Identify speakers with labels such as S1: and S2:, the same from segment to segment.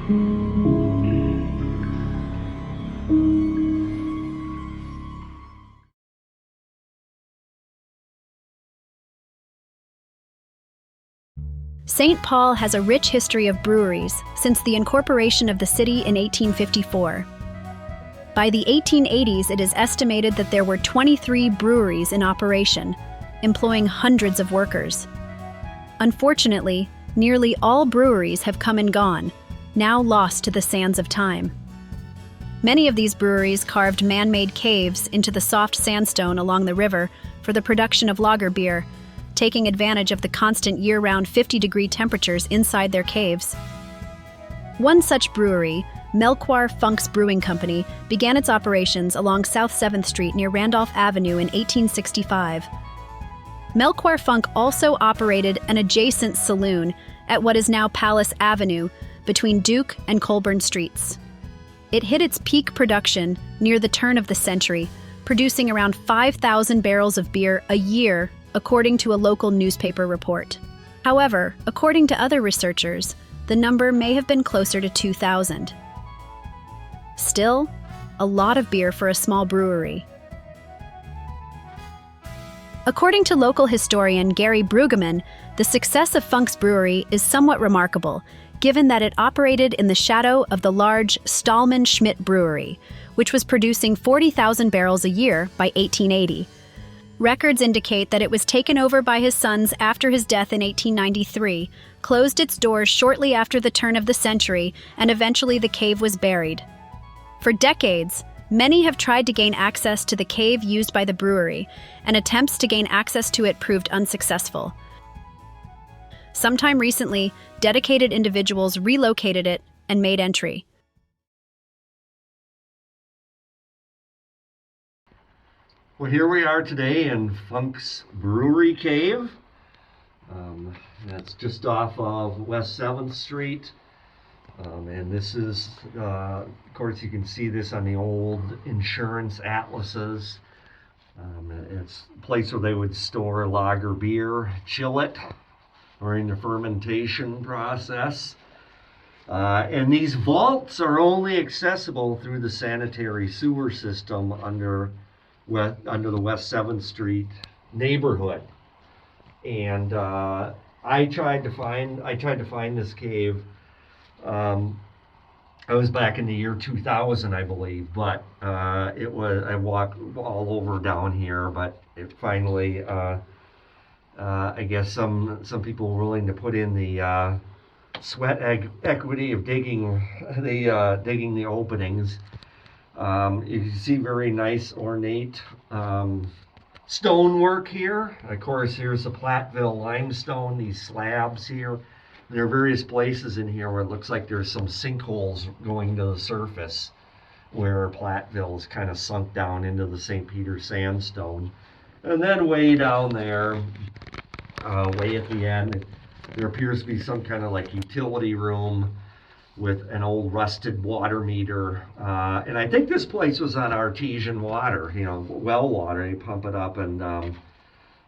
S1: St. Paul has a rich history of breweries since the incorporation of the city in 1854. By the 1880s, it is estimated that there were 23 breweries in operation, employing hundreds of workers. Unfortunately, nearly all breweries have come and gone, now lost to the sands of time. Many of these breweries carved man-made caves into the soft sandstone along the river for the production of lager beer, taking advantage of the constant year-round 50-degree temperatures inside their caves. One such brewery, Melchoir Funk's Brewing Company, began its operations along South 7th Street near Randolph Avenue in 1865. Melchoir Funk also operated an adjacent saloon at what is now Palace Avenue between Duke and Colburn Streets. It hit its peak production near the turn of the century, producing around 5,000 barrels of beer a year, according to a local newspaper report. However, according to other researchers, the number may have been closer to 2,000. Still, a lot of beer for a small brewery. According to local historian Gary Brueggemann, the success of Funk's brewery is somewhat remarkable, given that it operated in the shadow of the large Stallman-Schmidt brewery, which was producing 40,000 barrels a year by 1880. Records indicate that it was taken over by his sons after his death in 1893, closed its doors shortly after the turn of the century, and eventually the cave was buried. For decades, many have tried to gain access to the cave used by the brewery, and attempts to gain access to it proved unsuccessful. Sometime recently, dedicated individuals relocated it and made entry.
S2: Well, here we are today in Funk's Brewery Cave. That's just off of West 7th Street. And this is, of course, you can see this on the old insurance atlases. It's a place where they would store lager beer, chill it during the fermentation process. And these vaults are only accessible through the sanitary sewer system under the West 7th Street neighborhood. And I tried to find this cave. I was back in the year 2000, I believe, but I walked all over down here, but it finally, I guess some people were willing to put in the sweat equity of digging the openings. You can see very nice ornate stonework here. Of course, here's the Platteville limestone, these slabs here. There are various places in here where it looks like there's some sinkholes going to the surface where Platteville is kind of sunk down into the St. Peter sandstone. And then way down there, way at the end, there appears to be some kind of like utility room with an old rusted water meter. And I think this place was on artesian water, well water. You pump it up and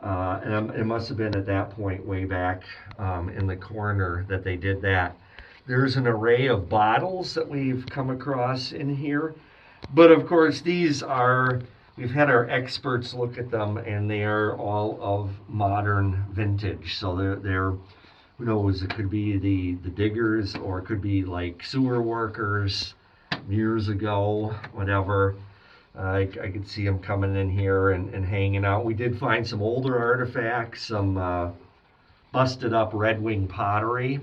S2: it must have been at that point way back in the corner that they did that. There's an array of bottles that we've come across in here. But of course, we've had our experts look at them and they are all of modern vintage. So they're who knows, it could be the diggers or it could be like sewer workers years ago, whatever. I could see them coming in here and hanging out. We did find some older artifacts, some busted up Red Wing pottery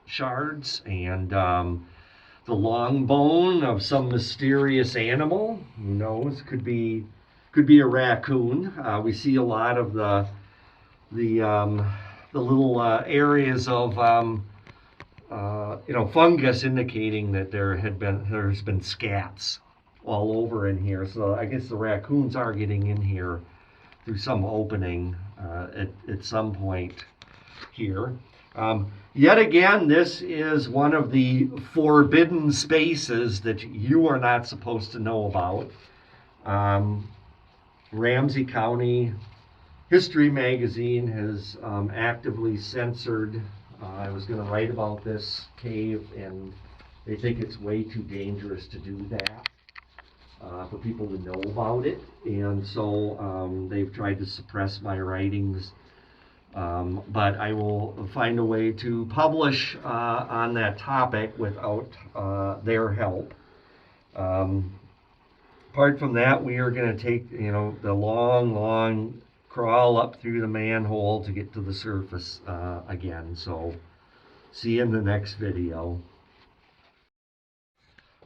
S2: shards, and the long bone of some mysterious animal. Who knows? Could be a raccoon. We see a lot of the little areas of fungus indicating that there's been scats all over in here. So I guess the raccoons are getting in here through some opening at some point here. Yet again, this is one of the forbidden spaces that you are not supposed to know about. Ramsey County History Magazine has actively censored. I was going to write about this cave in they think it's way too dangerous to do that, for people to know about it. And so they've tried to suppress my writings. But I will find a way to publish on that topic without their help. Apart from that, we are going to take, the long crawl up through the manhole to get to the surface again. So see you in the next video.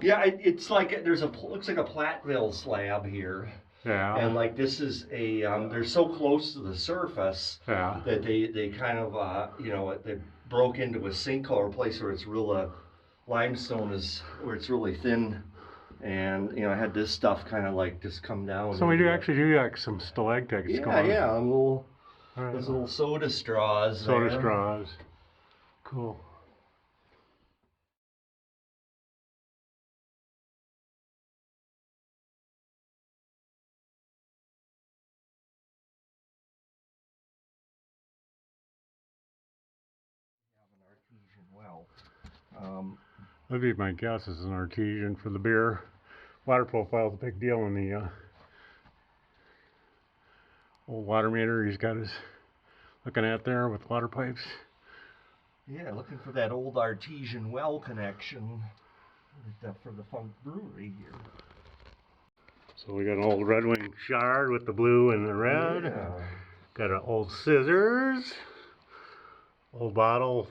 S2: Yeah, it's like looks like a Platteville slab here.
S3: Yeah.
S2: And like this is they're so close to the surface
S3: Yeah.
S2: that they kind of, they broke into a sinkhole, or a place where it's real, limestone where it's really thin. And, I had this stuff kind of like just come down.
S3: So we do actually do like some stalactites going on.
S2: Yeah,
S3: Right.
S2: those little soda straws.
S3: Soda straws. Cool.
S2: Well,
S3: That'd be my guess is an artesian for the beer. Water profile is a big deal in the old water meter he's got his looking at there with water pipes.
S2: yeah, looking for that old artesian well connection for the Funk Brewery here.
S3: So we got an old Red Wing shard with the blue and the red.
S2: Yeah.
S3: Got an old scissors. Old bottle.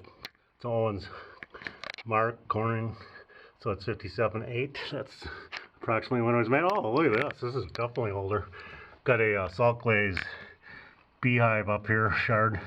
S3: It's Owen's mark corn. So it's 57.8. That's approximately when it was made. Oh, look at this. This is definitely older. Got a salt glaze beehive up here, shard.